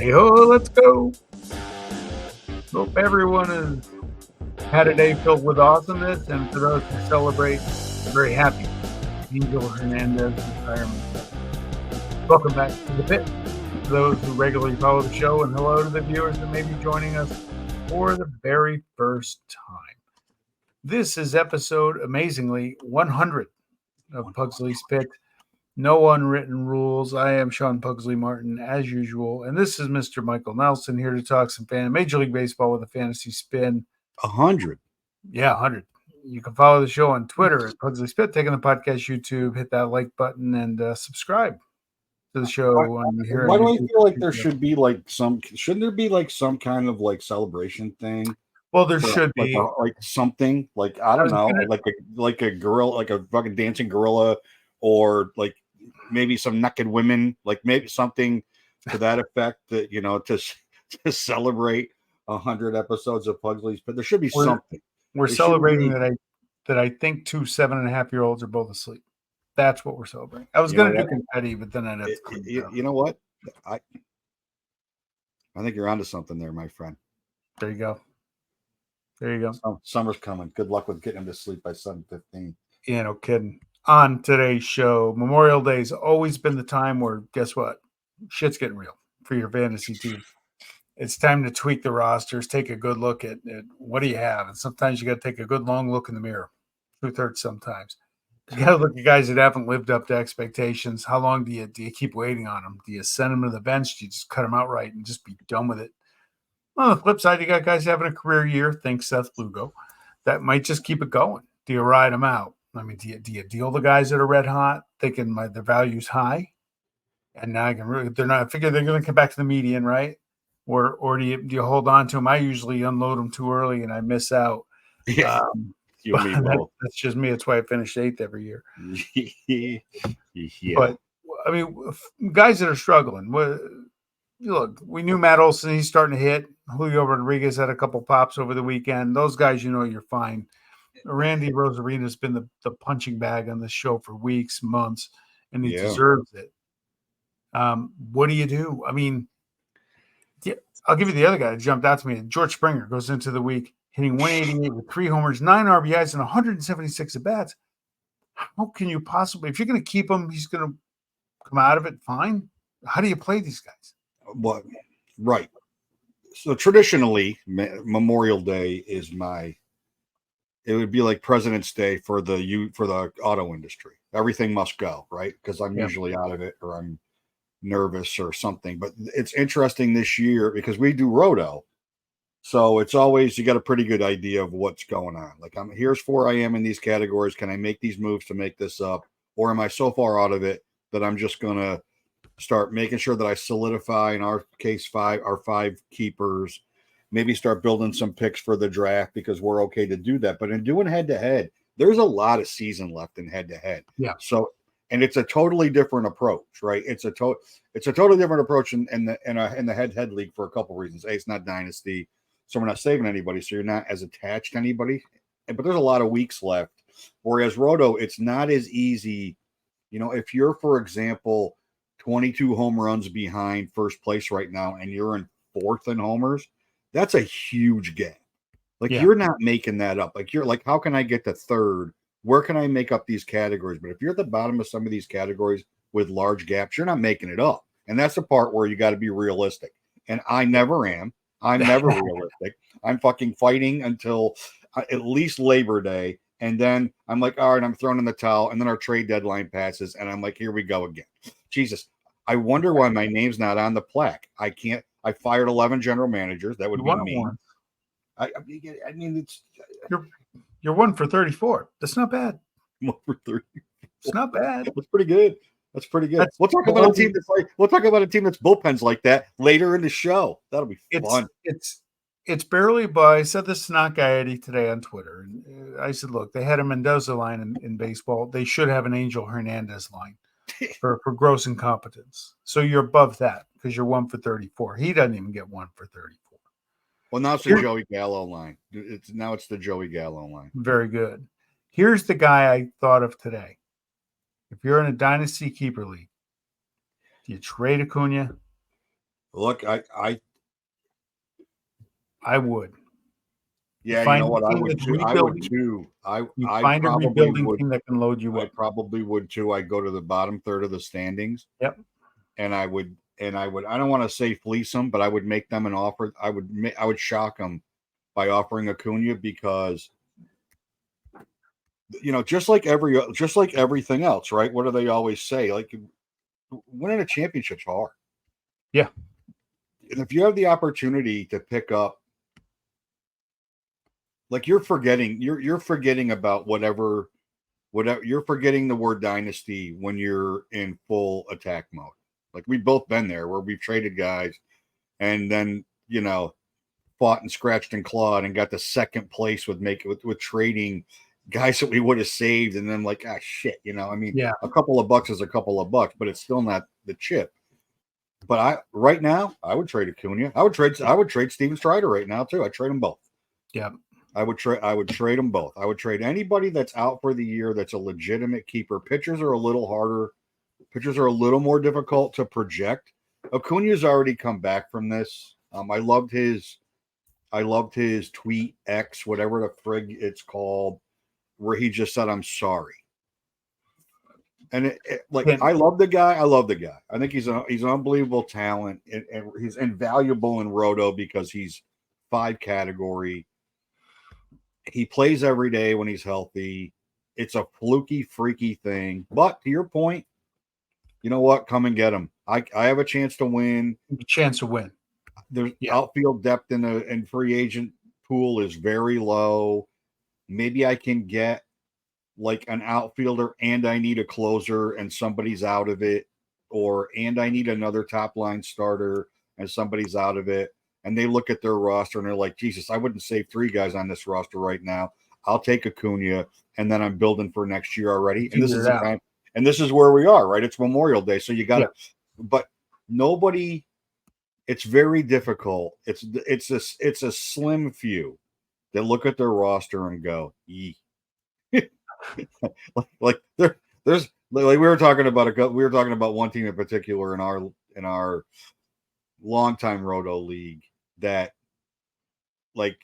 Hey ho, let's go. Hope everyone has had a day filled with awesomeness, and for those who celebrate, I'm very happy. Angel Hernandez retirement. Welcome back to the pit. For those who regularly follow the show, and hello to the viewers that may be joining us for the very first time. This is episode, amazingly, 100 of Pugsley's Pit. No unwritten rules. I am Sean Pugsley Martin, as usual, and this is Mr. Michael Nelson here to talk some Major League Baseball with a fantasy spin. 100. Yeah, 100. You can follow the show on Twitter at Pugsley Spit, taking the podcast YouTube, hit that like button, and subscribe to the show. Why do I feel like there should be shouldn't there be like some kind of like celebration thing? Well, there should be like something like, I don't know, like a gorilla, like a fucking dancing gorilla, or like maybe some naked women, like maybe something to that effect, that, you know, to celebrate 100 episodes of Pugsley's. But there should be something. We're celebrating that I think 2 7.5-year-olds are both asleep. That's what we're celebrating. I was going to do confetti, but then I'd have to you know what? I think you're onto something there, my friend. There you go. There you go. Summer's coming. Good luck with getting him to sleep by 7:15. Yeah, no kidding. On today's show, Memorial Day's always been the time where, guess what? Shit's getting real for your fantasy team. It's time to tweak the rosters, take a good look at what do you have. And sometimes you got to take a good long look in the mirror. Truth hurts sometimes. You got to look at guys that haven't lived up to expectations. How long do you keep waiting on them? Do you send them to the bench? Do you just cut them outright and just be done with it? On the flip side, you got guys having a career year. Think Seth Lugo. That might just keep it going. Do you ride them out? I mean, do you deal the guys that are red hot, thinking their value's high, and now they're not figure they're going to come back to the median, right? Or do you hold on to them? I usually unload them too early and I miss out. Yeah, that's just me. That's why I finish 8th every year. Yeah. But I mean, guys that are struggling. Look, we knew Matt Olson. He's starting to hit. Julio Rodriguez had a couple pops over the weekend. Those guys, you're fine. Randy Rosarina's been the punching bag on this show for weeks, months, and he deserves it. What do you do? I mean, I'll give you the other guy that jumped out to me. George Springer goes into the week hitting 188 with 3 homers, 9 RBIs, and 176 at-bats. How can you possibly – if you're going to keep him, he's going to come out of it fine? How do you play these guys? Well, right. So traditionally, Memorial Day is it would be like President's Day for the auto industry. Everything must go, right? Because I'm usually out of it, or I'm nervous or something. But it's interesting this year because we do roto. So it's always, you got a pretty good idea of what's going on. Like, here's where I am in these categories. Can I make these moves to make this up? Or am I so far out of it that I'm just going to start making sure that I solidify, in our case, our 5 keepers, maybe start building some picks for the draft, because we're okay to do that. But in doing head-to-head, there's a lot of season left in head-to-head. Yeah. So, and it's a totally different approach, right? It's a totally different approach in the head-to-head league for a couple reasons. A, it's not Dynasty, so we're not saving anybody, so you're not as attached to anybody. But there's a lot of weeks left. Whereas Roto, it's not as easy. If you're, for example, 22 home runs behind first place right now, and you're in 4th in homers, that's a huge gap. Like, you're not making that up. Like, you're like, how can I get to 3rd? Where can I make up these categories? But if you're at the bottom of some of these categories with large gaps, you're not making it up. And that's the part where you got to be realistic. And I never am. I'm never realistic. I'm fucking fighting until at least Labor Day. And then I'm like, all right, I'm throwing in the towel. And then our trade deadline passes. And I'm like, here we go again. Jesus. I wonder why my name's not on the plaque. I fired 11 general managers. That would be me. I mean, it's you're 1 for 34. That's not bad. 1 for 30. It's not bad. That's pretty good. We'll talk about a team that's bullpens like that later in the show. That'll be fun. It's barely by. I said this to Not Guy Eddie today on Twitter. I said, look, they had a Mendoza line in baseball. They should have an Angel Hernandez line for gross incompetence. So you're above that because you're 1 for 34. He doesn't even get 1 for 34. Well, now it's the Joey Gallo line. It's the Joey Gallo line. Very good. Here's the guy I thought of today. If you're in a Dynasty Keeper League, do you trade Acuna Look, I would. Yeah, you Find know a what? I team would that's too. I would rebuilding. too. You I find a probably rebuilding would. team that can load you I up. probably would too. I'd go to the bottom third of the standings. Yep. And I would. I don't want to say fleece them, but I would make them an offer. I would shock them by offering Acuna because just like everything else, right? What do they always say? Like winning a championship's hard. Yeah. And if you have the opportunity to pick up, like you're forgetting about whatever you're forgetting the word dynasty when you're in full attack mode. Like we've both been there where we've traded guys and then, fought and scratched and clawed and got the second place with trading guys that we would have saved. And then like, shit, Yeah. a couple of bucks is a couple of bucks, but it's still not the chip. But right now I would trade Acuna. I would trade Steven Strider right now too. I'd trade them both. Yeah. I would trade them both. I would trade anybody that's out for the year that's a legitimate keeper. Pitchers are a little harder. Pitchers are a little more difficult to project. Acuna's already come back from this. I loved his tweet X, whatever the frig it's called, where he just said, "I'm sorry." And I love the guy. I think he's an unbelievable talent, and he's invaluable in Roto because he's 5 category. He plays every day when he's healthy. It's a fluky, freaky thing. But to your point, you know what? Come and get him. I have a chance to win. There's outfield depth in free agent pool is very low. Maybe I can get like an outfielder and I need a closer and somebody's out of it, and I need another top line starter and somebody's out of it. And they look at their roster and they're like, Jesus, I wouldn't save 3 guys on this roster right now. I'll take Acuna, and then I'm building for next year already. And this is the time, and this is where we are, right? It's Memorial Day. So you got to, but nobody, it's very difficult. It's a slim few that look at their roster and go, yee. like there's like we were talking about one team in particular in our longtime Roto league that like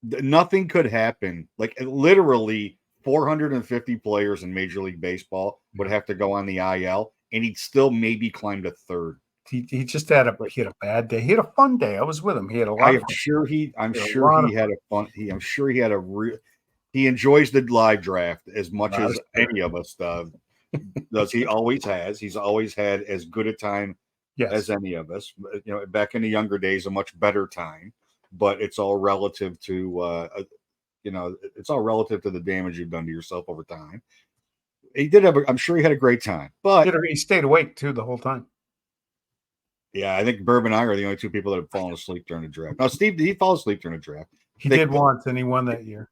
nothing could happen. Like literally 450 players in Major League Baseball would have to go on the IL, and he'd still maybe climb to third. He just had a bad day. He had a fun day. I was with him. He had a lot. I'm sure he had a fun. I'm sure he had a real. He enjoys the live draft as much as any of us does. He always has. He's always had as good a time as any of us. Back in the younger days, a much better time. But it's all relative to, it's all relative to the damage you've done to yourself over time. He did have. I'm sure he had a great time, but he stayed awake too the whole time. Yeah, I think Burb and I are the only 2 people that have fallen asleep during the draft. Now, Steve, did he fall asleep during the draft? He did once, and he won that year.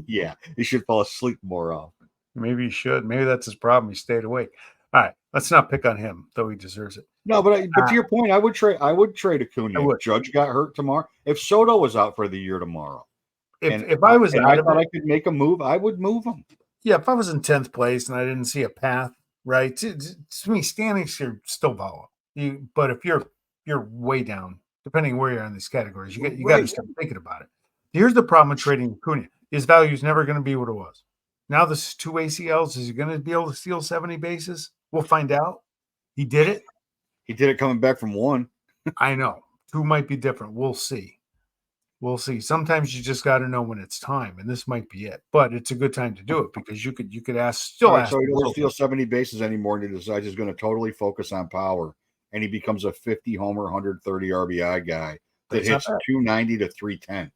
Yeah, he should fall asleep more often. Maybe he should. Maybe that's his problem. He stayed awake. All right, let's not pick on him, though he deserves it. No, but to your point, I would trade Acuna. If Judge got hurt tomorrow, if Soto was out for the year tomorrow, if I was I thought I could make a move, I would move him. Yeah, if I was in 10th place and I didn't see a path, right? To me, standings are still volatile. But if you're way down, depending where you're in these categories, you got to start thinking about it. Here's the problem with trading Acuna. His value is never going to be what it was. Now this is 2 ACLs. Is he going to be able to steal 70 bases? We'll find out. He did it. He did it coming back from 1. I know. 2 might be different. We'll see. Sometimes you just got to know when it's time, and this might be it. But it's a good time to do it because you could ask. So he doesn't steal 70 bases anymore, and he decides he's going to totally focus on power, and he becomes a 50 homer, 130 RBI guy that hits 290 to 310.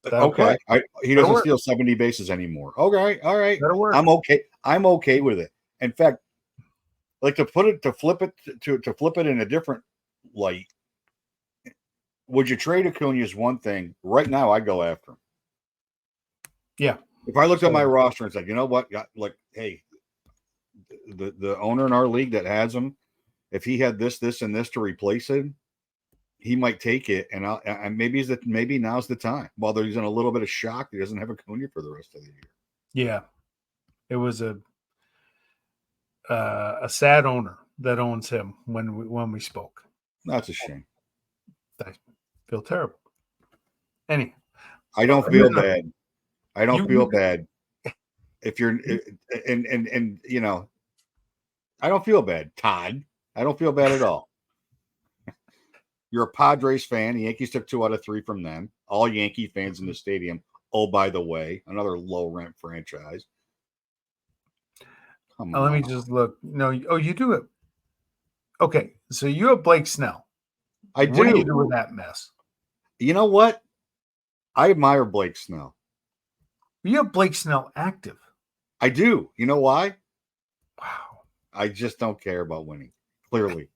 Okay, he doesn't steal 70 bases anymore. Okay, all right, I'm okay. I'm okay with it. In fact, like to flip it in a different light. Would you trade Acuna is one thing. Right now, I go after him. Yeah. If I looked at my roster and said, you know what, hey, the owner in our league that has him, if he had this, and this to replace him, he might take it, and maybe now's the time. While he's in a little bit of shock, he doesn't have Acuna for the rest of the year. Yeah, it was a sad owner that owns him when we spoke. That's a shame. I feel terrible. Anyway, I don't feel bad. I don't feel bad. If you're and you know, I don't feel bad, Todd. I don't feel bad at all. You're a Padres fan. The Yankees took 2 out of 3 from them. All Yankee fans in the stadium. Oh, by the way, another low rent franchise. Come on. Let me just look. No, you do it. Okay, so you have Blake Snell. I do. What do you do with that mess? You know what? I admire Blake Snell. You have Blake Snell active. I do. You know why? Wow. I just don't care about winning. Clearly.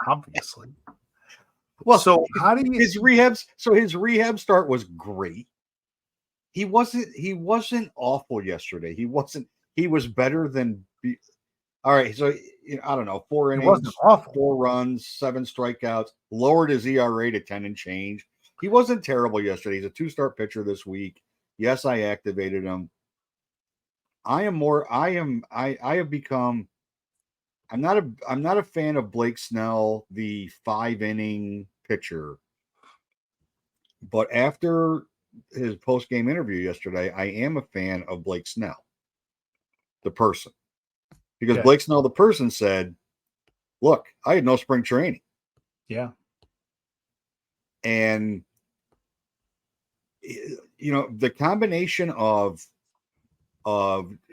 Obviously. Well, so how do you his rehab start was great. He wasn't awful yesterday. He was better than all right. So I don't know, 4 innings, wasn't awful. 4 runs, 7 strikeouts, lowered his ERA to 10 and change. He wasn't terrible yesterday. He's a 2-start pitcher this week. Yes, I activated him. I have become I'm not a fan of Blake Snell, the 5-inning pitcher. But after his post-game interview yesterday, I am a fan of Blake Snell, the person. Because Blake Snell, the person, said, look, I had no spring training. Yeah. And, you know, the combination of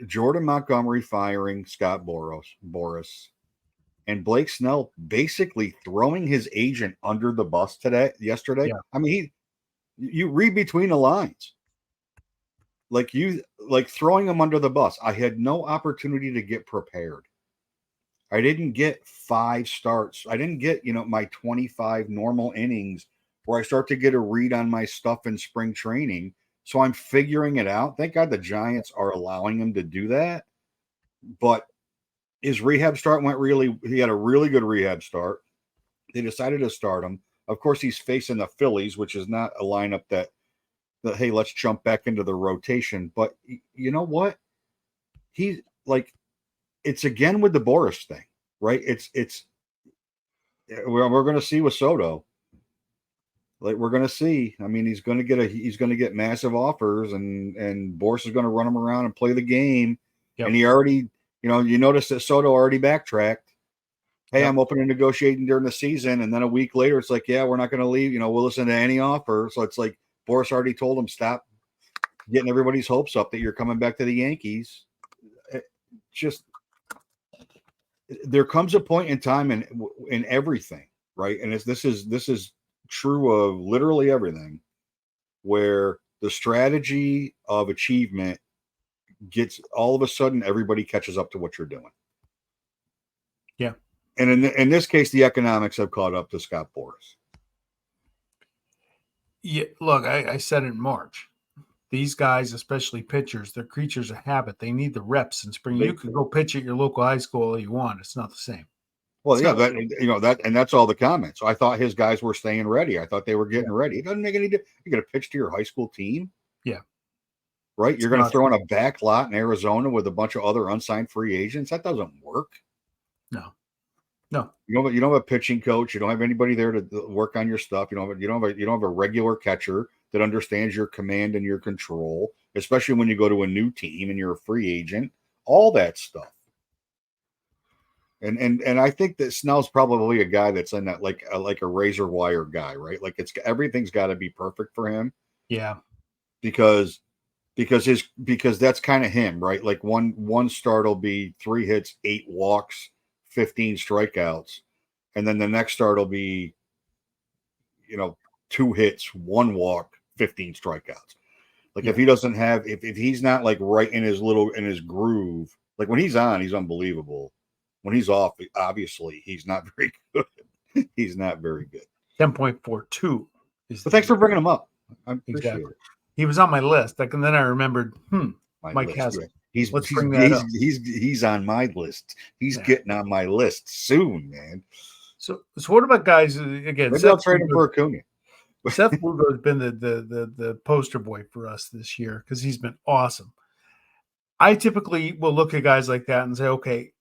Jordan Montgomery firing Scott Boras, and Blake Snell basically throwing his agent under the bus yesterday. Yeah. I mean, you read between the lines. Like throwing him under the bus. I had no opportunity to get prepared. I didn't get 5 starts. I didn't get, my 25 normal innings where I start to get a read on my stuff in spring training. So I'm figuring it out. Thank God the Giants are allowing him to do that. But his rehab start he had a really good rehab start. They decided to start him. Of course, he's facing the Phillies, which is not a lineup that hey, let's jump back into the rotation. But you know what? It's again with the Boras thing, right? We're going to see with Soto. Like, we're going to see. I mean, he's going to get massive offers, and Boras is going to run him around and play the game. Yep. And he already, you notice that Soto already backtracked. Hey, yep. I'm open to negotiating during the season, and then a week later, it's like, yeah, we're not going to leave. We'll listen to any offer. So it's like Boras already told him, stop getting everybody's hopes up that you're coming back to the Yankees. There comes a point in time in everything, right? And this is true of literally everything, where the strategy of achievement gets, all of a sudden everybody catches up to what you're doing. Yeah. And in this case, the economics have caught up to Scott Boras. Yeah, look, I said it in March. These guys, especially pitchers, they're creatures of habit. They need the reps in spring. You can go pitch at your local high school all you want. It's not the same. Well, and that's all the comments. So I thought his guys were staying ready. I thought they were getting ready. It doesn't make any difference. You're going to pitch to your high school team. Yeah. Right. You're going to throw in a back lot in Arizona with a bunch of other unsigned free agents. That doesn't work. No. You don't have a pitching coach. You don't have anybody there to work on your stuff. You don't have a regular catcher that understands your command and your control, especially when you go to a new team and you're a free agent. All that stuff. And I think that Snell's probably a guy that's in that like a razor wire guy, right? Like everything's got to be perfect for him. Yeah. Because that's kind of him, right? Like one start will be 3 hits, 8 walks, 15 strikeouts, and then the next start will be 2 hits, 1 walk, 15 strikeouts. Like, if he doesn't have, if he's not like right in his groove, like when he's on, he's unbelievable. When he's off, obviously he's not very good. He's not very good. 10.42 is. But thanks for bringing him up. I appreciate it. He was on my list. And then I remembered, Mike has it. He's on my list. He's getting on my list soon, man. So what about guys again? Maybe I'll trade him for Acuna. Seth Lugo has been the poster boy for us this year because he's been awesome. I typically will look at guys like that and say, okay,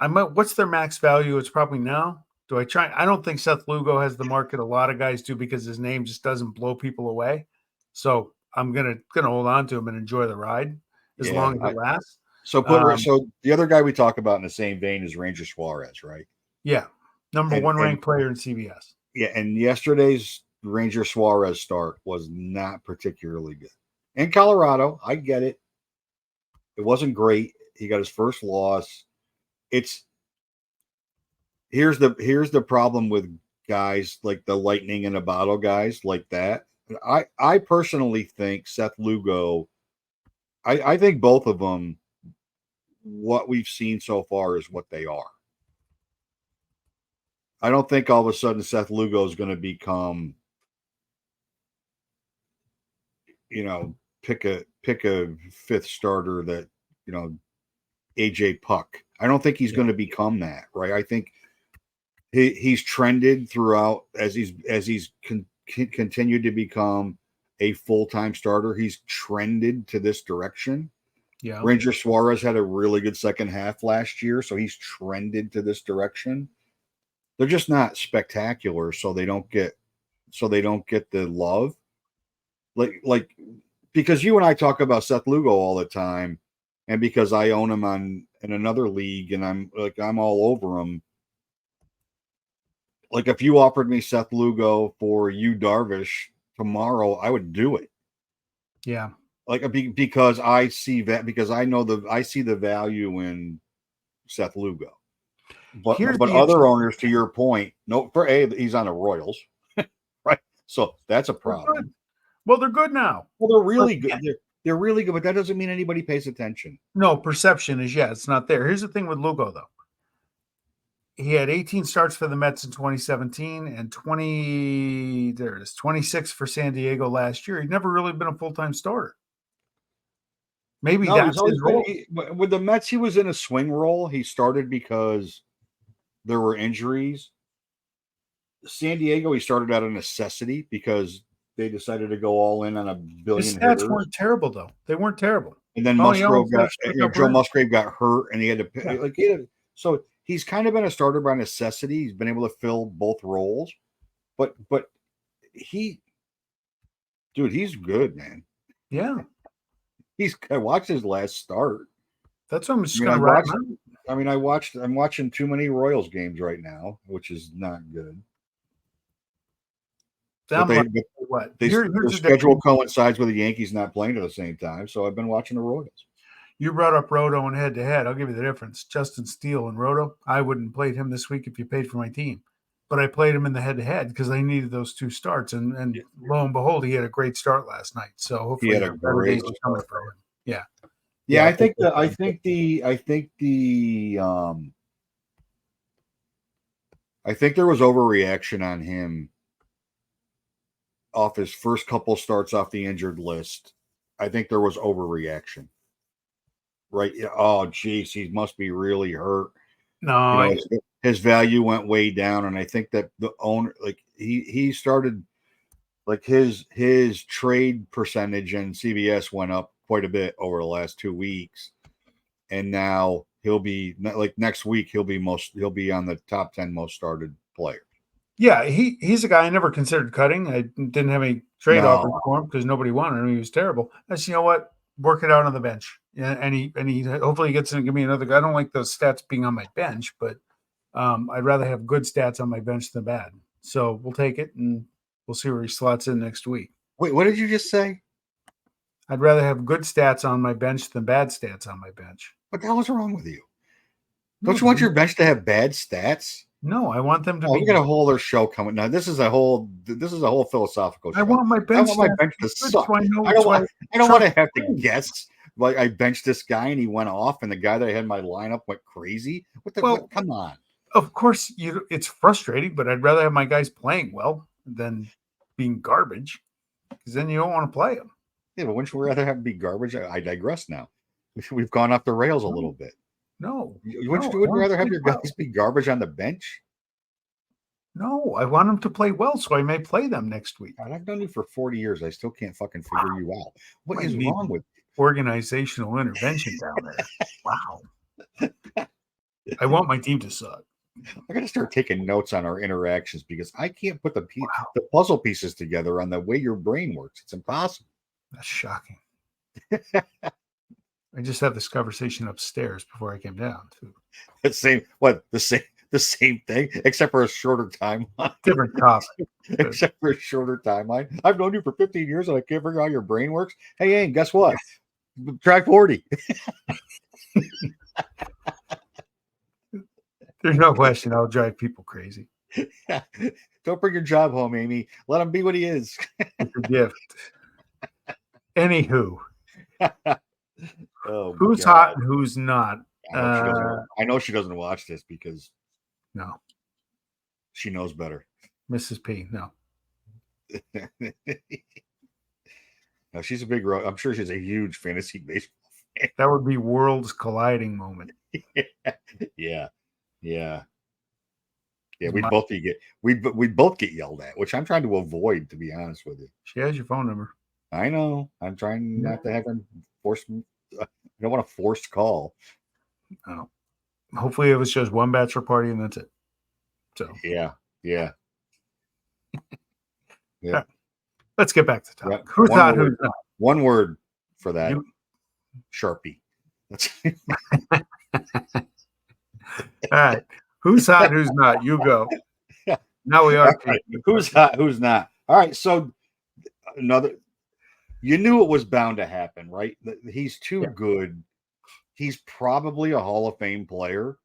What's their max value? It's probably now. Do I try? I don't think Seth Lugo has the market a lot of guys do because his name just doesn't blow people away. So I'm gonna hold on to him and enjoy the ride as Yeah. long as it lasts. So the other guy we talk about in the same vein is Ranger Suarez, right? Yeah, number one ranked player in CBS. Yeah, and yesterday's Ranger Suarez start was not particularly good. In Colorado, I get it. It wasn't great. He got his first loss. Here's the problem with guys like the lightning in a bottle guys like that. I personally think Seth Lugo, I think both of them, what we've seen so far is what they are. I don't think all of a sudden Seth Lugo is going to become, pick a fifth starter that, AJ Puck. I don't think he's going to become that, right? I think he's trended throughout as he's continued to become a full-time starter. He's trended to this direction. Yeah. Ranger Suarez had a really good second half last year, so he's trended to this direction. They're just not spectacular, so they don't get the love. Like because you and I talk about Seth Lugo all the time, and because I own him in another league, and I'm all over him. Like if you offered me Seth Lugo for Yu Darvish tomorrow, I would do it. Yeah. Because I see that, because I see the value in Seth Lugo. But other owners, to your point, he's on the Royals, right? So that's a problem. Well, they're good now. Well, they're really good. They're really good, but that doesn't mean anybody pays attention. No, perception is it's not there. Here's the thing with Lugo, though. He had 18 starts for the Mets in 2017 and 26 for San Diego last year. He'd never really been a full-time starter. Maybe that's his role. With the Mets, he was in a swing role. He started because there were injuries. San Diego, he started out of necessity because they decided to go all in on a billion His stats hitters. weren't terrible, though. They weren't terrible. And then Joe Musgrave got hurt, and he had to so he's kind of been a starter by necessity. He's been able to fill both roles, but he's good, man. Yeah, I watched his last start. That's what I'm just going to write. I'm watching too many Royals games right now, which is not good. Their schedule coincides with the Yankees not playing at the same time, so I've been watching the Royals. You brought up Roto and head-to-head. I'll give you the difference. Justin Steele and Roto, I wouldn't have played him this week if you paid for my team. But I played him in the head-to-head because I needed those two starts. And lo and behold, he had a great start last night. So hopefully he had a great start for him. Yeah. Yeah, I think there was overreaction on him off his first couple starts off the injured list. I think there was overreaction. Right. Oh, geez, he must be really hurt. No, his value went way down, and I think that the owner, he started, his trade percentage in CBS went up quite a bit over the last 2 weeks, and now he'll be next week he'll be on the top 10 most started players. Yeah, he's a guy I never considered cutting. I didn't have any trade offers for him because nobody wanted him. He was terrible. I said, you know what? Work it out on the bench. Yeah, and he hopefully gets in and give me another guy. I don't like those stats being on my bench, but I'd rather have good stats on my bench than bad. So we'll take it, and we'll see where he slots in next week. Wait, what did you just say? I'd rather have good stats on my bench than bad stats on my bench. What the hell is wrong with you? Don't you want your bench to have bad stats? No, I want them to be. We got a whole other show coming. Now this is a whole philosophical show. I want my bench to suck. I don't want to have to guess. Like I benched this guy and he went off, and the guy that I had in my lineup went crazy. Come on. Of course, it's frustrating, but I'd rather have my guys playing well than being garbage, because then you don't want to play them. Yeah, but wouldn't you rather have them be garbage? I digress now. We've gone off the rails a little bit. No. Wouldn't you rather have your guys be garbage on the bench? No, I want them to play well, so I may play them next week. God, I've known you for 40 years. I still can't fucking figure you out. What is wrong with organizational intervention down there? Wow. I want my team to suck. I got to start taking notes on our interactions because I can't put the Wow, the puzzle pieces together on the way your brain works. It's impossible. that's shocking. I just had this conversation upstairs before I came down. Too. The same thing, except for a shorter timeline. Different topic. Except for a shorter timeline. I've known you for 15 years and I can't figure out how your brain works. Hey, Aang, guess what? Track 40. There's no question I'll drive people crazy. Don't bring your job home, Amy. Let him be what he is. It's a gift. Anywho, Oh, who's God. hot and who's not? I know she doesn't watch this because No, she knows better. Mrs. P. No, No, she's a big. I'm sure she's a huge fantasy baseball fan. that would be worlds colliding moment. Yeah. Is We'd my- both get yelled at, which I'm trying to avoid, to be honest with you. She has your phone number. I know. I'm trying not to have him force. I don't want a forced call. Oh. Hopefully, it was just one bachelor party and that's it. So Yeah. let's get back to topic. Yep. Who's hot? Who's not? One word for that. You- Sharpie. That's All right. Who's hot? Who's not? You go. Now we are. All right. Who's hot? Who's not? All right. So you knew it was bound to happen, right? He's too good. He's probably a Hall of Fame player.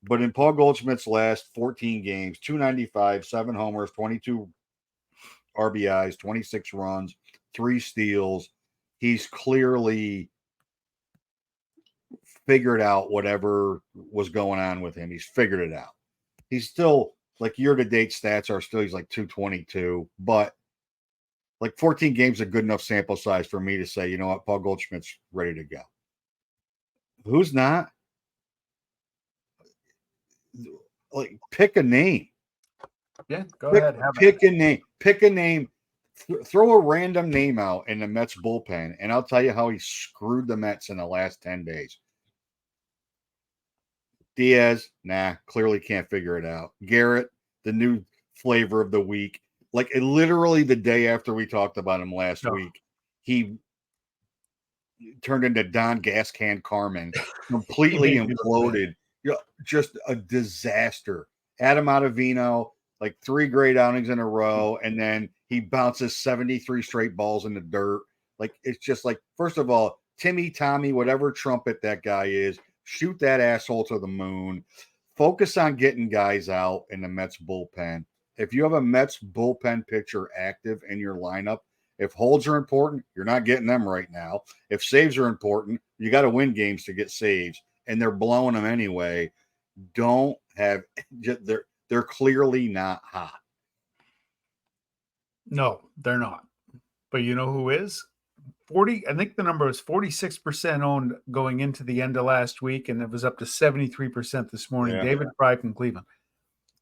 But in Paul Goldschmidt's last 14 games, 295, 7 homers, 22 RBIs, 26 runs, 3 steals, he's clearly figured out whatever was going on with him. He's figured it out. He's still, like, year-to-date stats are still, he's like 222, but like 14 games a good enough sample size for me to say, you know what, Paul Goldschmidt's ready to go. Who's not? Like, pick a name. Yeah, go ahead. Pick a name. Pick a name. Throw a random name out in the Mets bullpen, and I'll tell you how he screwed the Mets in the last 10 days. Diaz, clearly can't figure it out. Garrett, the new flavor of the week. Like, literally the day after we talked about him last week, he turned into Don Gas Can Carmen, completely imploded. Just a disaster. Adam Ottavino, like 3 great outings in a row, and then he bounces 73 straight balls in the dirt. Like, it's just like, first of all, Tommy, whatever trumpet that guy is, shoot that asshole to the moon. Focus on getting guys out in the Mets bullpen. If you have a Mets bullpen pitcher active in your lineup, if holds are important, you're not getting them right now. If saves are important, you got to win games to get saves, and they're blowing them anyway. They're clearly not hot. No, they're not. But you know who is? 40. I think the number was 46% owned going into the end of last week, and it was up to 73% this morning. Yeah. David Fry from Cleveland.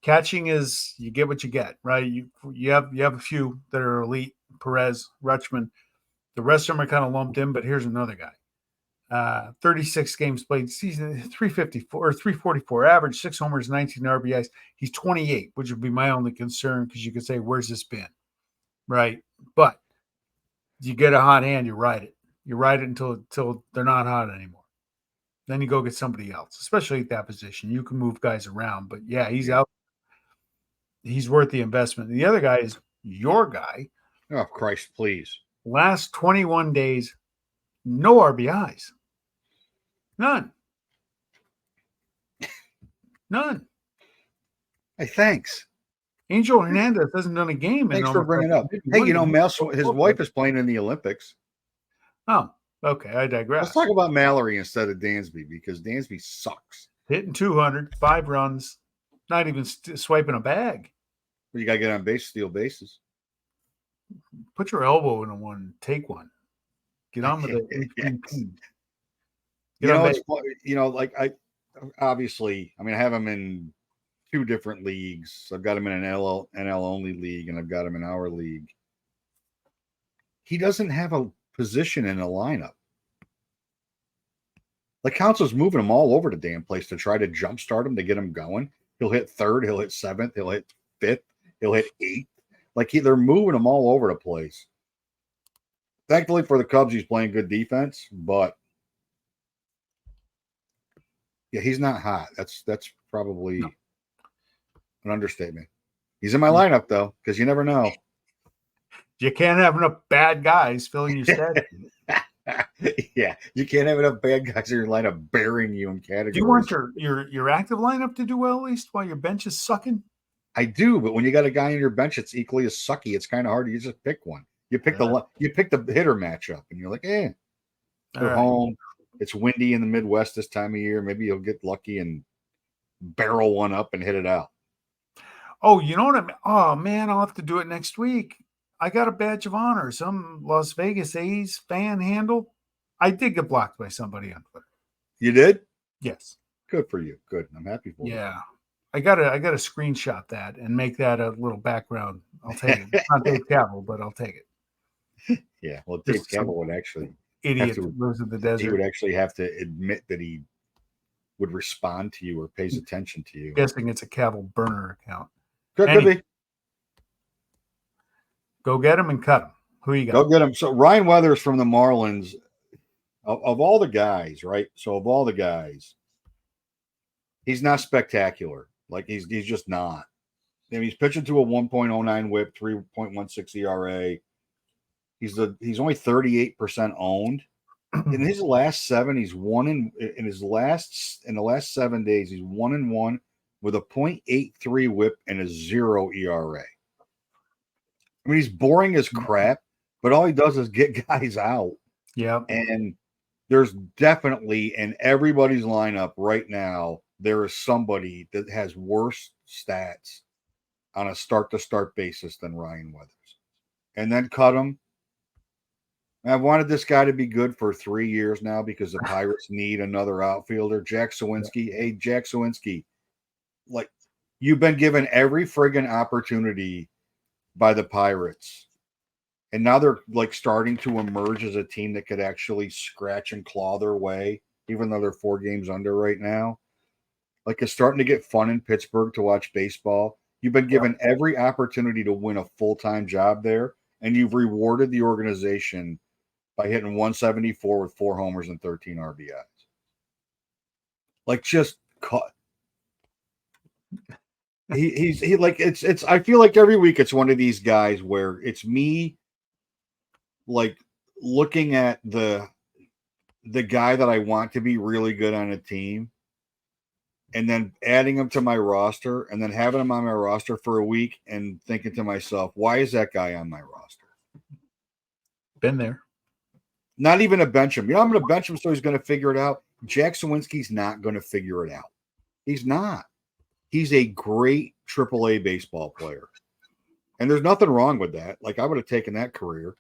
Catching is you get what you get, right? You have a few that are elite. Perez, Rutschman. The rest of them are kind of lumped in, but here's another guy. 36 games played, season 354 or 344 average, 6 homers, 19 RBIs. He's 28, which would be my only concern because you could say, where's this been? Right. But you get a hot hand, you ride it. You ride it until they're not hot anymore. Then you go get somebody else, especially at that position. You can move guys around, but yeah, he's out. He's worth the investment. And the other guy is your guy. Oh, Christ, please. Last 21 days, no RBIs. None. Hey, thanks. Angel Hernandez hasn't done a game. Thanks for bringing it up. Hey, Mel, his wife is playing in the Olympics. Oh, okay. I digress. Let's talk about Mallory instead of Dansby because Dansby sucks. Hitting 200, 5 runs, not even swiping a bag. Well, you got to get on base, steal bases. Put your elbow in one, take one. Get on with it. I obviously, I have him in 2 different leagues. I've got him in an NL only league, and I've got him in our league. He doesn't have a position in the lineup. Like Council's moving him all over the damn place to try to jumpstart him to get him going. He'll hit third, he'll hit seventh, he'll hit fifth, he'll hit eighth. Like they're moving him all over the place. Thankfully for the Cubs, he's playing good defense, but yeah, he's not hot. That's probably an understatement. He's in my lineup though, because you never know. You can't have enough bad guys filling your stat. Yeah, you can't have enough bad guys in your lineup burying you in categories. Do you want your active lineup to do well at least while your bench is sucking? I do, but when you got a guy in your bench that's equally as sucky, it's kind of hard. You just pick one. You pick the hitter matchup, and you're like, they're home. It's windy in the Midwest this time of year. Maybe you'll get lucky and barrel one up and hit it out. Oh, you know what I mean? Oh man, I'll have to do it next week. I got a badge of honor. Some Las Vegas A's fan handle. I did get blocked by somebody on Twitter. You did? Yes. Good for you. Good. I'm happy for you. Yeah. I gotta screenshot that and make that a little background. I'll take it. It's not Dave Cavill, but I'll take it. Yeah. Well, Dave Cavill would actually idiot lives in the desert. He would actually have to admit that he would respond to you or pays attention to you. I'm guessing it's a Cavill burner account. Could be. Go get him and cut him. Who you got? Go get him. So Ryan Weathers from the Marlins, of all the guys, right? So of all the guys, he's not spectacular. Like he's just not. I mean, he's pitching to a 1.09 WHIP, 3.16 ERA. He's only 38% owned. In his last seven, he's in the last 7 days, he's 1-1 with a 0.83 WHIP and a 0 ERA. I mean, he's boring as crap, but all he does is get guys out. Yeah. And there's definitely in everybody's lineup right now, there is somebody that has worse stats on a start-to-start basis than Ryan Weathers. And then cut him. I've wanted this guy to be good for 3 years now because the Pirates need another outfielder. Jack Sawinski. Yeah. Hey, Jack Sawinski, like you've been given every friggin' opportunity by the Pirates. And now they're like starting to emerge as a team that could actually scratch and claw their way, even though they're 4 games under right now. Like it's starting to get fun in Pittsburgh to watch baseball. You've been given every opportunity to win a full-time job there, and you've rewarded the organization by hitting 174 with 4 homers and 13 RBIs. Like just cut. He like it's I feel like every week it's one of these guys where it's me like looking at the guy that I want to be really good on a team and then adding him to my roster and then having him on my roster for a week and thinking to myself, why is that guy on my roster? Been there. Not even a bench him. You know, I'm going to bench him so he's going to figure it out. Jack Sawinski's not going to figure it out. He's not. He's a great AAA baseball player. And there's nothing wrong with that. Like, I would have taken that career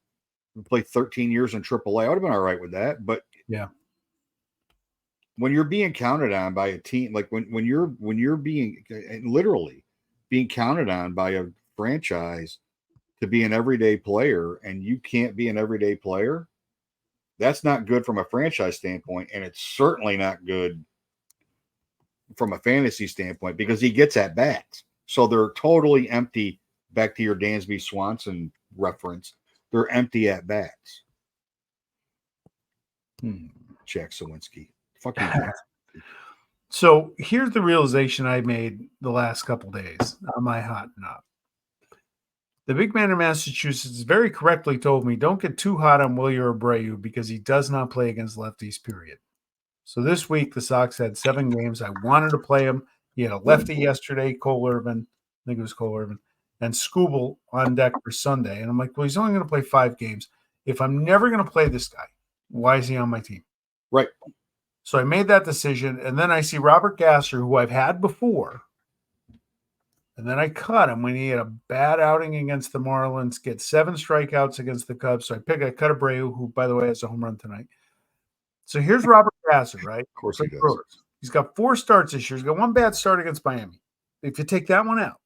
and played 13 years in AAA. I would have been all right with that. But yeah, when you're being counted on by a team, like when you're being literally being counted on by a franchise to be an everyday player and you can't be an everyday player, that's not good from a franchise standpoint. And it's certainly not good from a fantasy standpoint because he gets at bats. So they're totally empty. Back to your Dansby Swanson reference. They're empty at bats. Jack Sawinski. Fucking Jack. So here's the realization I made the last couple days on my hot knob. The big man in Massachusetts very correctly told me, don't get too hot on Wilyer Abreu because he does not play against lefties, period. So this week, the Sox had 7 games. I wanted to play him. He had a lefty yesterday, Cole Irvin. I think it was Cole Irvin. And Scooble on deck for Sunday. And I'm like, well, he's only going to play 5 games. If I'm never going to play this guy, why is he on my team? Right. So I made that decision. And then I see Robert Gasser, who I've had before. And then I cut him when he had a bad outing against the Marlins, get 7 strikeouts against the Cubs. So I cut Abreu, who, by the way, has a home run tonight. So here's Robert Gasser, right? Of course he does. He's got 4 starts this year. He's got 1 bad start against Miami. If you take that one out,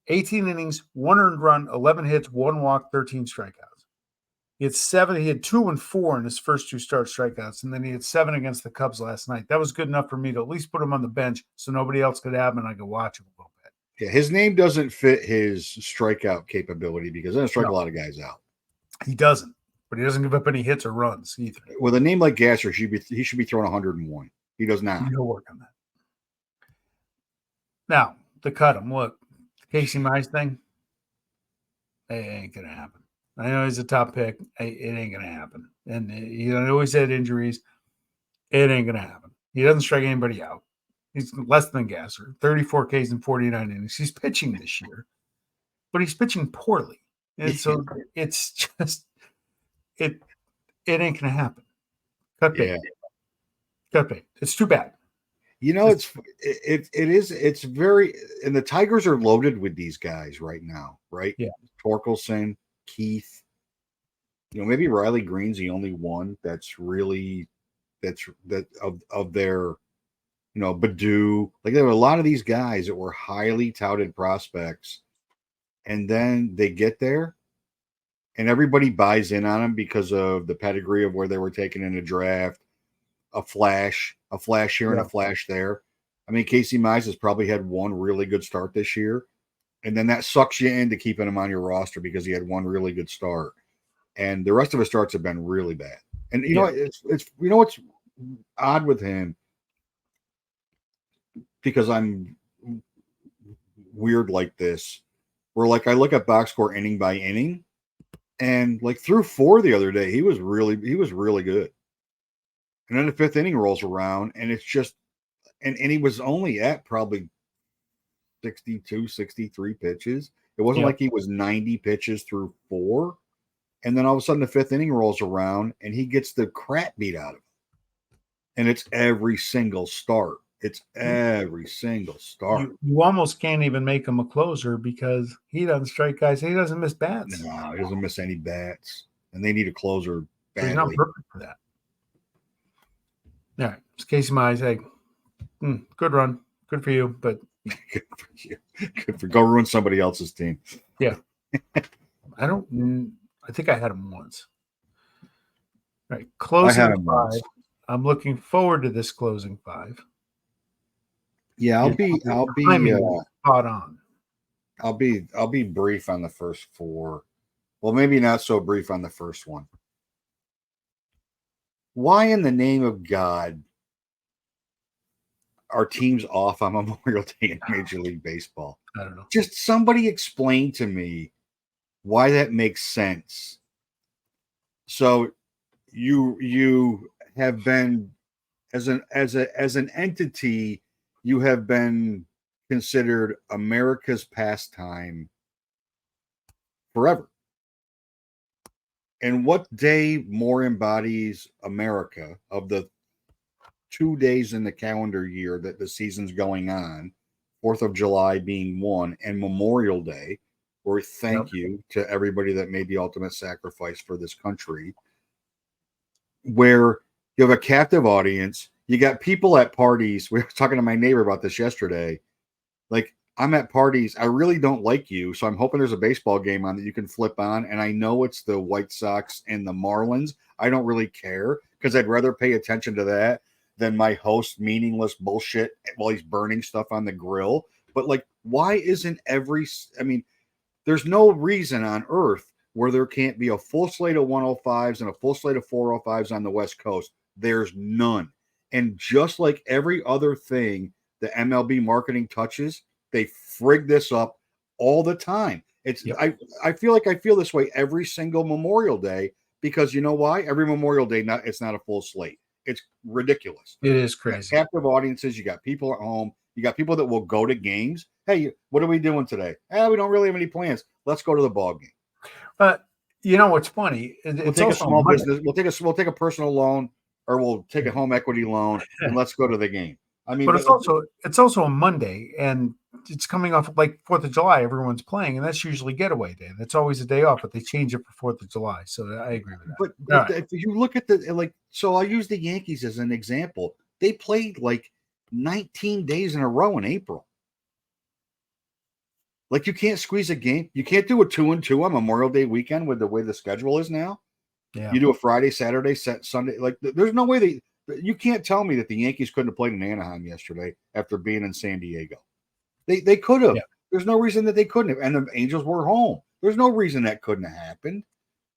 18 innings, 1 earned run, 11 hits, 1 walk, 13 strikeouts. He had 7. He had 2 and 4 in his first 2 start strikeouts, and then he had 7 against the Cubs last night. That was good enough for me to at least put him on the bench so nobody else could have him and I could watch him a little bit. Yeah, his name doesn't fit his strikeout capability because he doesn't strike No. a lot of guys out. He doesn't, but he doesn't give up any hits or runs either. With a name like Gasser, he should be throwing 101. He does not. He'll work on that. Now, to cut him, look, Casey Mize thing, it ain't going to happen. I know he's a top pick. It ain't going to happen. And he always had injuries. It ain't going to happen. He doesn't strike anybody out. He's less than Gasser, 34 Ks in 49 innings. He's pitching this year, but he's pitching poorly. And so it's just, it ain't going to happen. Cut bait. Cut bait. It's too bad. You know, it's very, and the Tigers are loaded with these guys right now, right? Yeah. Torkelson, Keith, maybe Riley Green's the only one that's really, of their, Badu. Like there were a lot of these guys that were highly touted prospects, and then they get there, and everybody buys in on them because of the pedigree of where they were taken in a draft, a flash here and a flash there. I mean, Casey Mize has probably had one really good start this year, and then that sucks you into keeping him on your roster because he had one really good start, and the rest of his starts have been really bad. And you know, it's what's odd with him, because I'm weird like this, where like I look at box score inning by inning, and like through 4 the other day, he was really good. And then the 5th inning rolls around, and it's just, and he was only at probably 62, 63 pitches. It wasn't like he was 90 pitches through 4. And then all of a sudden the 5th inning rolls around, and he gets the crap beat out of him. And it's every single start. It's every single start. You almost can't even make him a closer because he doesn't strike guys. He doesn't miss bats. No, he doesn't miss any bats. And they need a closer badly. He's not perfect for that. All right. It's Casey Mize. Hey, good run. Good for you. But good for you. Good for go ruin somebody else's team. Yeah. I think I had him once. All right. Closing 5. I'm looking forward to this closing 5. Yeah, I'll be spot on. I'll be brief on the first 4. Well, maybe not so brief on the first one. Why in the name of God are teams off on Memorial Day in Major League Baseball? I don't know. Just somebody explain to me why that makes sense. So you have been as an entity, you have been considered America's pastime forever. And what day more embodies America of the 2 days in the calendar year that the season's going on, 4th of July being one, and Memorial Day, where thank you to everybody that made the ultimate sacrifice for this country, where you have a captive audience. You got people at parties. We were talking to my neighbor about this yesterday. Like, I'm at parties. I really don't like you, so I'm hoping there's a baseball game on that you can flip on. And I know it's the White Sox and the Marlins. I don't really care because I'd rather pay attention to that than my host meaningless bullshit while he's burning stuff on the grill. But like, why isn't there's no reason on earth where there can't be a full slate of 105s and a full slate of 405s on the West Coast. There's none. And just like every other thing the MLB marketing touches, they frig this up all the time. I feel like I feel this way every single Memorial Day because you know why? Every Memorial Day, it's not a full slate. It's ridiculous. It is crazy. Captive audiences. You got people at home. You got people that will go to games. Hey, what are we doing today? We don't really have any plans. Let's go to the ball game. But you know what's funny? We'll take a small business. We'll take a personal loan, or we'll take a home equity loan, and let's go to the game. I mean, but it's also a Monday, and it's coming off like 4th of July. Everyone's playing, and that's usually getaway day. That's always a day off, but they change it for 4th of July. So I agree with that. But if you look at so I'll use the Yankees as an example. They played like 19 days in a row in April. Like you can't squeeze a game. You can't do a 2-2 on Memorial Day weekend with the way the schedule is now. Yeah. You do a Friday, Saturday, Sunday. Like, there's no way you can't tell me that the Yankees couldn't have played in Anaheim yesterday after being in San Diego. They could have. Yeah. There's no reason that they couldn't have. And the Angels were home. There's no reason that couldn't have happened.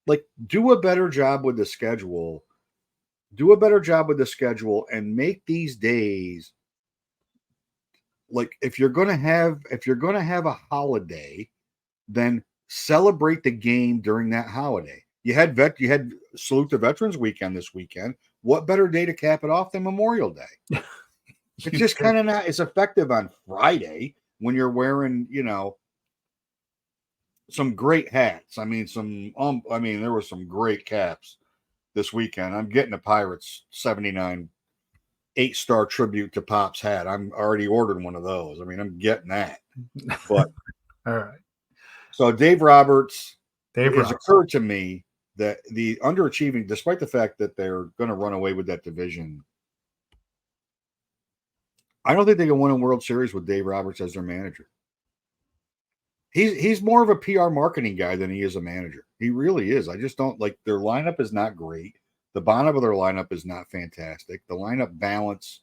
Like, do a better job with the schedule. Do a better job with the schedule and make these days, like, if you're gonna have a holiday, then celebrate the game during that holiday. You had Salute the Veterans Weekend this weekend. What better day to cap it off than Memorial Day? It's just kind of not as effective on Friday when you're wearing, some great hats. I mean, there were some great caps this weekend. I'm getting a Pirates 79 8-star tribute to Pop's hat. I'm already ordered one of those. I mean, I'm getting that. But all right. So Dave Roberts, Dave has Roberts. occurred to me that the underachieving, despite the fact that they're going to run away with that division, I don't think they can win a World Series with Dave Roberts as their manager. He's more of a PR marketing guy than he is a manager. He really is. I just don't like their lineup is not great. The bottom of their lineup is not fantastic. The lineup balance.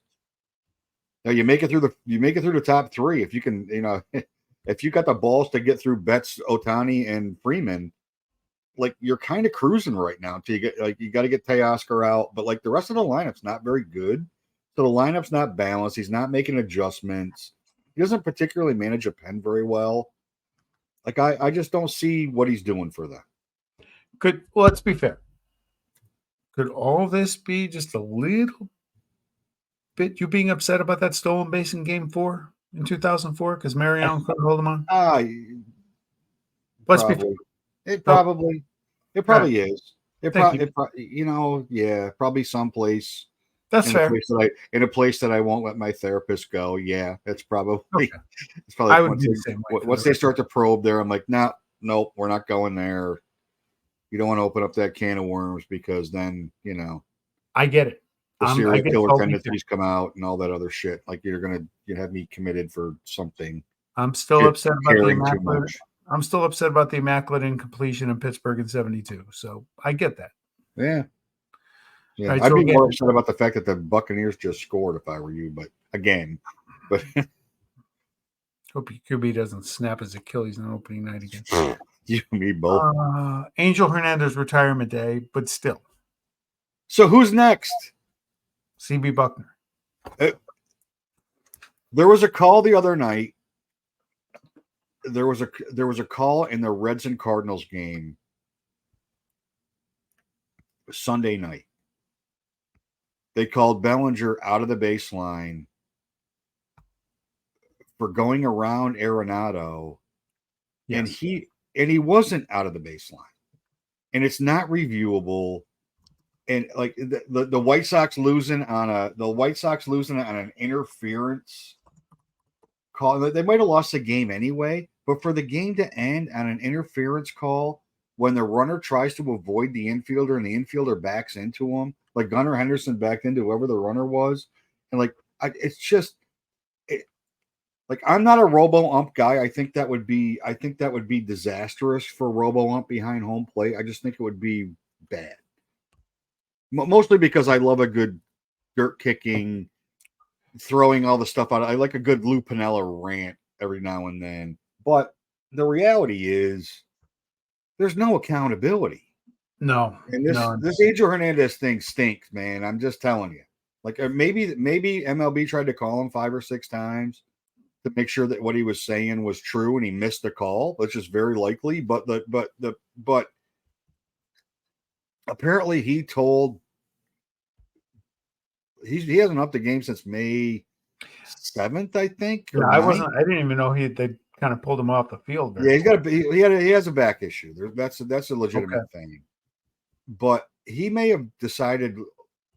Now you make it through the top three if you can. If you got the balls to get through Betts, Ohtani, and Freeman, like you're kind of cruising right now until you got to get Teoscar out. But like the rest of the lineup's not very good. So the lineup's not balanced. He's not making adjustments. He doesn't particularly manage a pen very well. Like I just don't see what he's doing for them. Let's be fair. Could all this be just a little bit you being upset about that stolen base in Game 4 in 2004 because Mariano couldn't hold him on? Let's be fair. It probably is. Probably someplace. That's fair. In a place that I won't let my therapist go. Yeah, that's probably. Okay. It's probably I would be the same way. Once they start to probe there, I'm like, nope, we're not going there. You don't want to open up that can of worms because then I get it. The serial killer tendencies come out and all that other shit. Like you have me committed for something. I'm still upset about the immaculate. I'm still upset about the immaculate incompletion in Pittsburgh in '72. So I get that. Yeah. Right, I'd be more upset about the fact that the Buccaneers just scored if I were you, but hope QB doesn't snap his Achilles on opening night again. You and me both. Angel Hernandez retirement day, but still. So who's next? CB Buckner. There was a call the other night. There was a call in the Reds and Cardinals game Sunday night. They called Bellinger out of the baseline for going around Arenado, and he wasn't out of the baseline, and it's not reviewable. And like the White Sox losing on an interference call, they might have lost the game anyway. But for the game to end on an interference call when the runner tries to avoid the infielder and the infielder backs into him, like Gunnar Henderson backed into whoever the runner was, and I'm not a robo ump guy. I think that would be disastrous for robo ump behind home plate. I just think it would be bad. Mostly because I love a good dirt kicking, throwing all the stuff out. I like a good Lou Piniella rant every now and then. But the reality is there's no accountability. No. And this Angel Hernandez thing stinks, man. I'm just telling you. Like maybe MLB tried to call him 5 or 6 times to make sure that what he was saying was true and he missed the call, which is very likely. But apparently he hasn't upped the game since May 7th, I think. Yeah, I didn't even know they kind of pulled him off the field. Yeah, he has a back issue. That's a legitimate thing. But he may have decided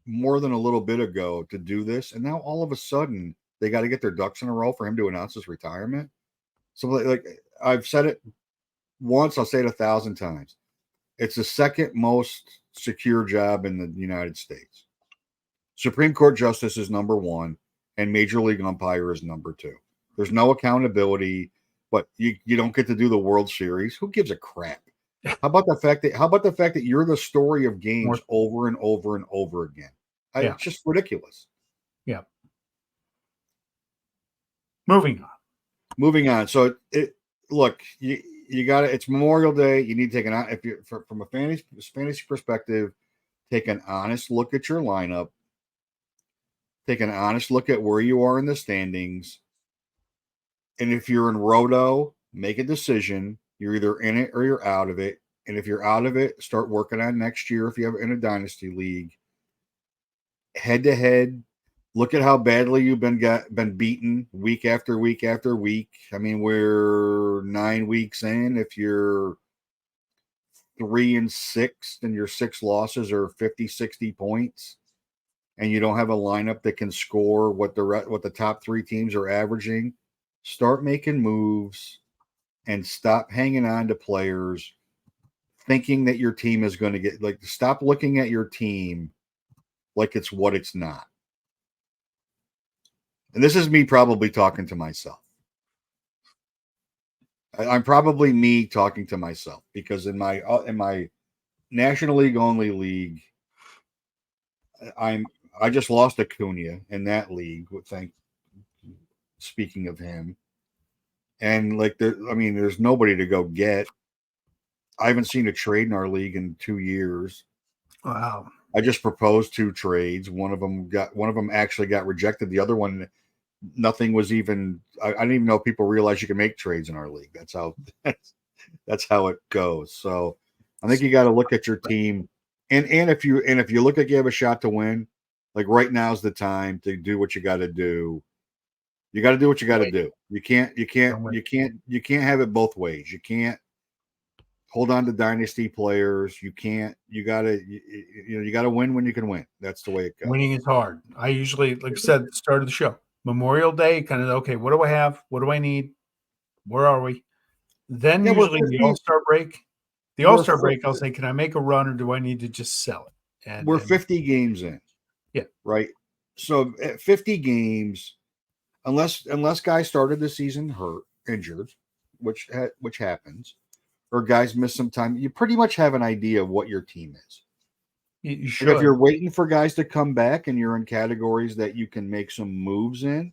more than a little bit ago to do this, and now all of a sudden they got to get their ducks in a row for him to announce his retirement. So like I've said it once, I'll say it 1,000 times. It's the second most secure job in the United States. Supreme Court justice is number 1, and Major League umpire is number 2. There's no accountability, but you don't get to do the World Series. Who gives a crap? How about the fact that you're the story of games More, over and over and over again? yeah, It's just ridiculous. yeah. Moving on. Moving on. So look, you got it. It's Memorial Day. You need to take if you from a fantasy perspective, take an honest look at your lineup. Take an honest look at where you are in the standings. And if you're in Roto, make a decision. You're either in it or you're out of it. And if you're out of it, start working on next year if you have in a Dynasty League. Head to head, look at how badly you've been beaten week after week after week. I mean, we're 9 weeks in. If you're 3-6, then your 6 losses are 50, 60 points, and you don't have a lineup that can score what the top 3 teams are averaging. Start making moves and stop hanging on to players thinking that your team is going to get stop looking at your team like it's what it's not. And this is me probably talking to myself. I'm probably me talking to myself because in my National League only league, I just lost Acuna in that league. Speaking of him, and there's nobody to go get. I haven't seen a trade in our league in 2 years. Wow. I just proposed 2 trades. One of them actually got rejected. The other one, nothing was even. I didn't even know people realize you can make trades in our league. That's how it goes. So I think you got to look at your team, and if you look like you have a shot to win, like right now's the time to do what you got to do. You got to do what you got to do. You can't have it both ways. You can't hold on to dynasty players. You got to win when you can win. That's the way it goes. Winning is hard. I usually, like I said, at the start of the show, Memorial Day, kind of, okay, what do I have? What do I need? Where are we? Then Yeah, usually the All-Star break. The we're All-Star break, I'll say, can I make a run or do I need to just sell it? We're 50 games in. Yeah. Right. So at 50 games, unless guys started the season injured, which happens, or guys miss some time, you pretty much have an idea of what your team is. You should. And if you're waiting for guys to come back and you're in categories that you can make some moves in,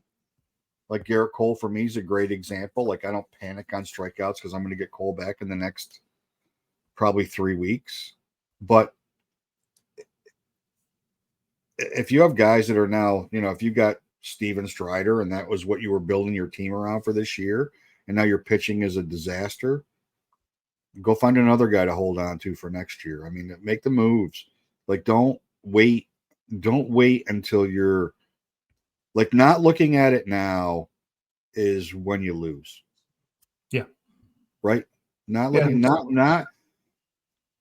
like Garrett Cole for me is a great example. Like I don't panic on strikeouts because I'm going to get Cole back in the next probably 3 weeks. But if you have guys that are now, if you got Steven Strider and that was what you were building your team around for this year, and now your pitching is a disaster, go find another guy to hold on to for next year. I mean, make the moves. Like, don't wait until you're like not looking at it now is when you lose. Yeah. Right. Not looking, not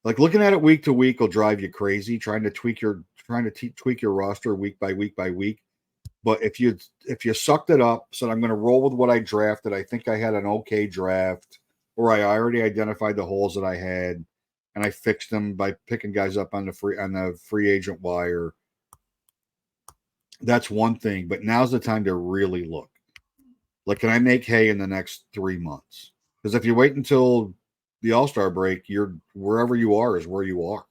like looking at it week to week will drive you crazy. Trying to tweak your roster week by week by week. But if you sucked it up, said I'm going to roll with what I drafted. I think I had an okay draft, or I already identified the holes that I had, and I fixed them by picking guys up on the free agent wire. That's one thing. But now's the time to really look. Like, can I make hay in the next 3 months? Because if you wait until the All-Star break, you're wherever you are is where you are.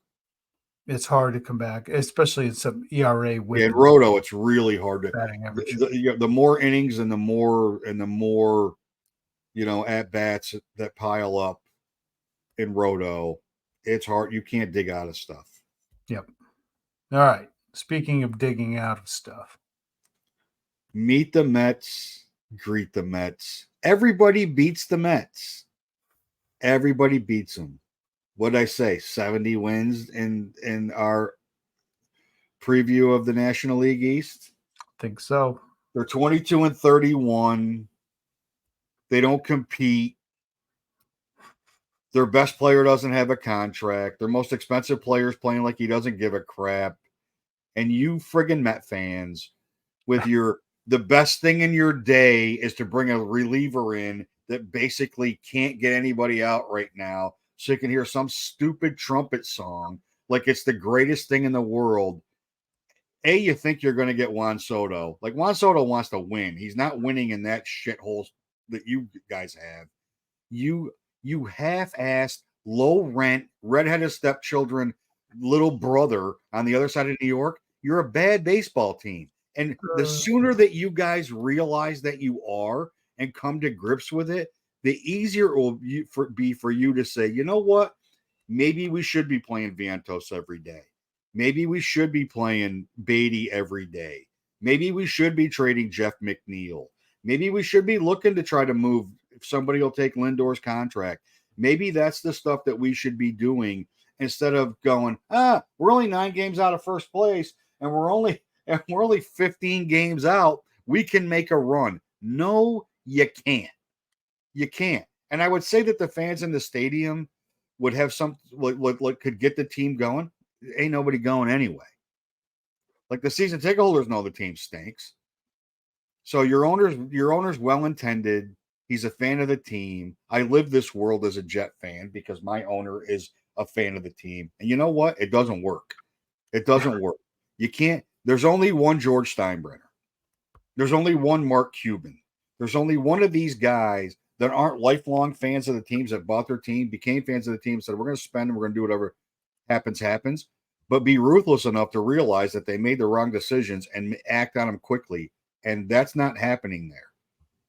It's hard to come back, especially in some ERA with in Roto. It's really hard to batting average. The more innings and the more at bats that pile up in Roto, it's hard. You can't dig out of stuff. Yep. All right. Speaking of digging out of stuff, meet the Mets, greet the Mets. Everybody beats the Mets. Everybody beats them. What'd I say? 70 wins in our preview of the National League East? I think so. They're 22-31. They don't compete. Their best player doesn't have a contract. Their most expensive player is playing like he doesn't give a crap. And you friggin' Met fans, with the best thing in your day is to bring a reliever in that basically can't get anybody out right now, so you can hear some stupid trumpet song like it's the greatest thing in the world. You think you're going to get Juan Soto. Like, Juan Soto wants to win. He's not winning in that shithole that you guys have. You half-assed low rent, redheaded stepchildren, little brother on the other side of New York, you're a bad baseball team. And the sooner that you guys realize that you are and come to grips with it, the easier it will be for you to say, you know what? Maybe we should be playing Vientos every day. Maybe we should be playing Beatty every day. Maybe we should be trading Jeff McNeil. Maybe we should be looking to try to move if somebody will take Lindor's contract. Maybe that's the stuff that we should be doing instead of going, we're only 9 games out of first place and we're only 15 games out. We can make a run. No, you can't. You can't. And I would say that the fans in the stadium would have some what could get the team going. Ain't nobody going anyway. Like the season ticket holders know the team stinks. So your owner's well intended. He's a fan of the team. I live this world as a Jet fan because my owner is a fan of the team. And you know what? It doesn't work. It doesn't work. You can't. There's only one George Steinbrenner. There's only one Mark Cuban. There's only one of these guys that aren't lifelong fans of the teams that bought their team, became fans of the team, said, we're going to spend and we're going to do whatever happens, but be ruthless enough to realize that they made the wrong decisions and act on them quickly. And that's not happening there.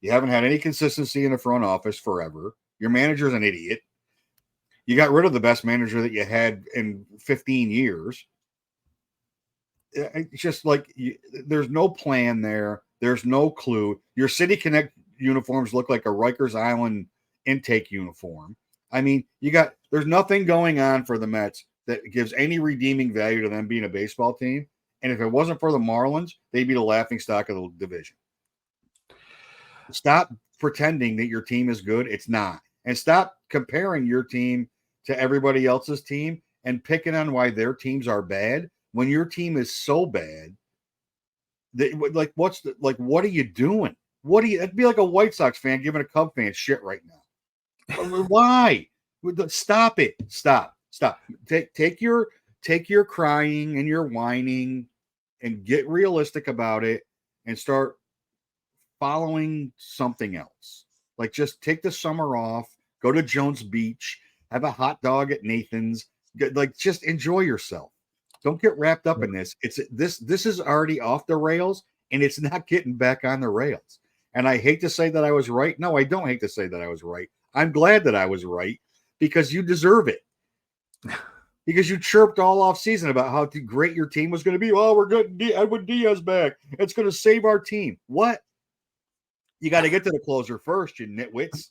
You haven't had any consistency in the front office forever. Your manager's an idiot. You got rid of the best manager that you had in 15 years. It's just like there's no plan there. There's no clue. Your City Connect uniforms look like a Rikers Island intake uniform. I mean, there's nothing going on for the Mets that gives any redeeming value to them being a baseball team. And if it wasn't for the Marlins, they'd be the laughingstock of the division. Stop pretending that your team is good. It's not. And stop comparing your team to everybody else's team and picking on why their teams are bad when your team is so bad. That, what are you doing? It'd be like a White Sox fan giving a Cub fan shit right now. Why? Stop it. Stop. Take your crying and your whining and get realistic about it and start following something else. Like just take the summer off, go to Jones Beach, have a hot dog at Nathan's, just enjoy yourself. Don't get wrapped up in this. This is already off the rails and it's not getting back on the rails. And I hate to say that I was right. No, I don't hate to say that I was right. I'm glad that I was right because you deserve it. Because you chirped all off season about how great your team was going to be. Oh, we're getting Edwin Diaz back. It's going to save our team. What? You got to get to the closer first, you nitwits.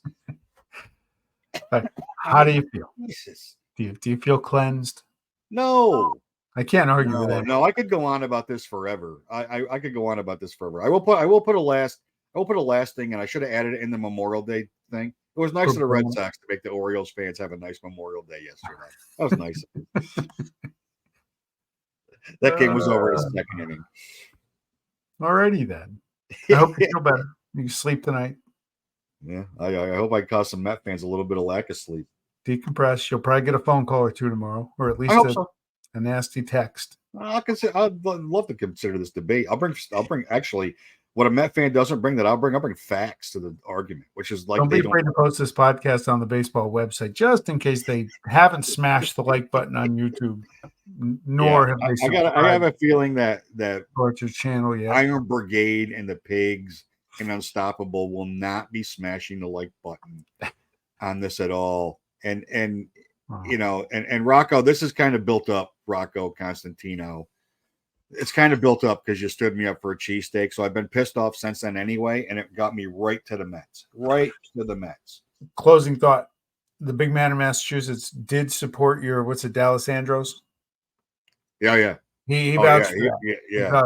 How do you feel? Jesus. Do you feel cleansed? No. I can't argue with that. No, I could go on about this forever. I could go on about this forever. I will put a last thing, and I should have added it in the Memorial Day thing. It was nice of the Red Sox to make the Orioles fans have a nice Memorial Day yesterday. That was nice. That game was over in the second inning. Alrighty then. I hope you feel better. You can sleep tonight. Yeah, I hope I caused some Met fans a little bit of lack of sleep. Decompress. You'll probably get a phone call or two tomorrow, or at least a nasty text. I'd love to consider this debate. I'll bring actually what a Met fan doesn't bring that I'll bring facts to the argument, which is like don't be afraid to post this podcast on the baseball website just in case they haven't smashed the like button on YouTube, nor have they subscribed. I have a feeling that Torture channel yet. Iron Brigade and the Pigs and Unstoppable will not be smashing the like button on this at all. And you know, and Rocco, this is kind of built up, Rocco Constantino. It's kind of built up because you stood me up for a cheesesteak. So I've been pissed off since then anyway, and it got me right to the Mets. Right to the Mets. Closing thought. The big man in Massachusetts did support your, what's it, Dallas Andros? Yeah. He vouched for that. Yeah.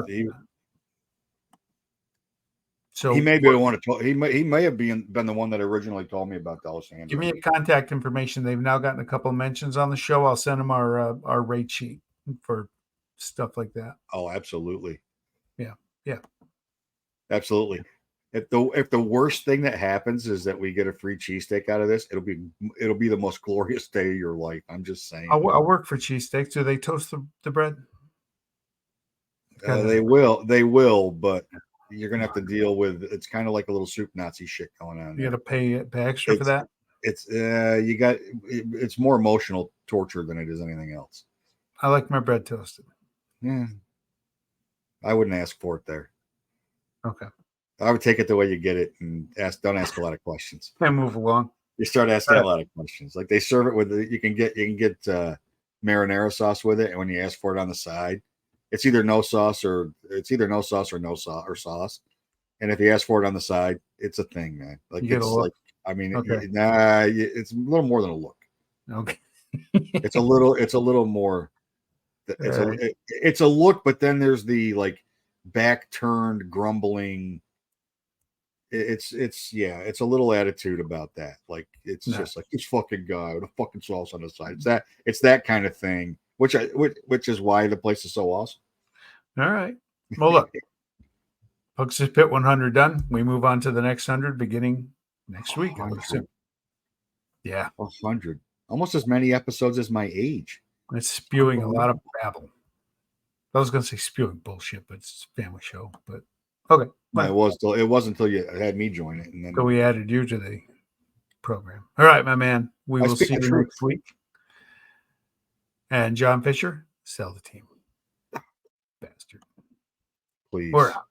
So he may be the one he may have been the one that originally told me about Dallas Andros. Give me a contact information. They've now gotten a couple of mentions on the show. I'll send them our rate sheet for stuff like that. Oh, absolutely. Yeah. Absolutely. If the worst thing that happens is that we get a free cheesesteak out of this, it'll be the most glorious day of your life. I'm just saying. I'll work for cheesesteaks. Do they toast the bread? They will, but you're gonna have to deal with. It's kind of like a little soup Nazi shit going on. You got to pay extra for that. it's more emotional torture than it is anything else. I like my bread toasted. Yeah, I wouldn't ask for it there. Okay. I would take it the way you get it and don't ask a lot of questions. And move along. You start asking a lot of questions. Like they serve it with you can get marinara sauce with it, and when you ask for it on the side, it's either no sauce or no sauce. And if you ask for it on the side, it's a thing, man. Like You get a it's look. like Okay. it's a little more than a look. Okay. It's a little more. It's a look, but then there's the like back turned grumbling. It's a little attitude about that. Like it's just like this fucking guy with a fucking sauce on the side. It's that kind of thing, which is why the place is so awesome. All right. Well, look, Pugsley Pit 100 done. We move on to the next 100 beginning next week. Yeah, 100, almost as many episodes as my age. It's spewing a lot of babble. I was going to say spewing bullshit, but it's a family show. But okay. No, it was until you had me join it, and then so we added you to the program. All right, my man. We will see you next week. And John Fisher, sell the team. Bastard. Please. We're out.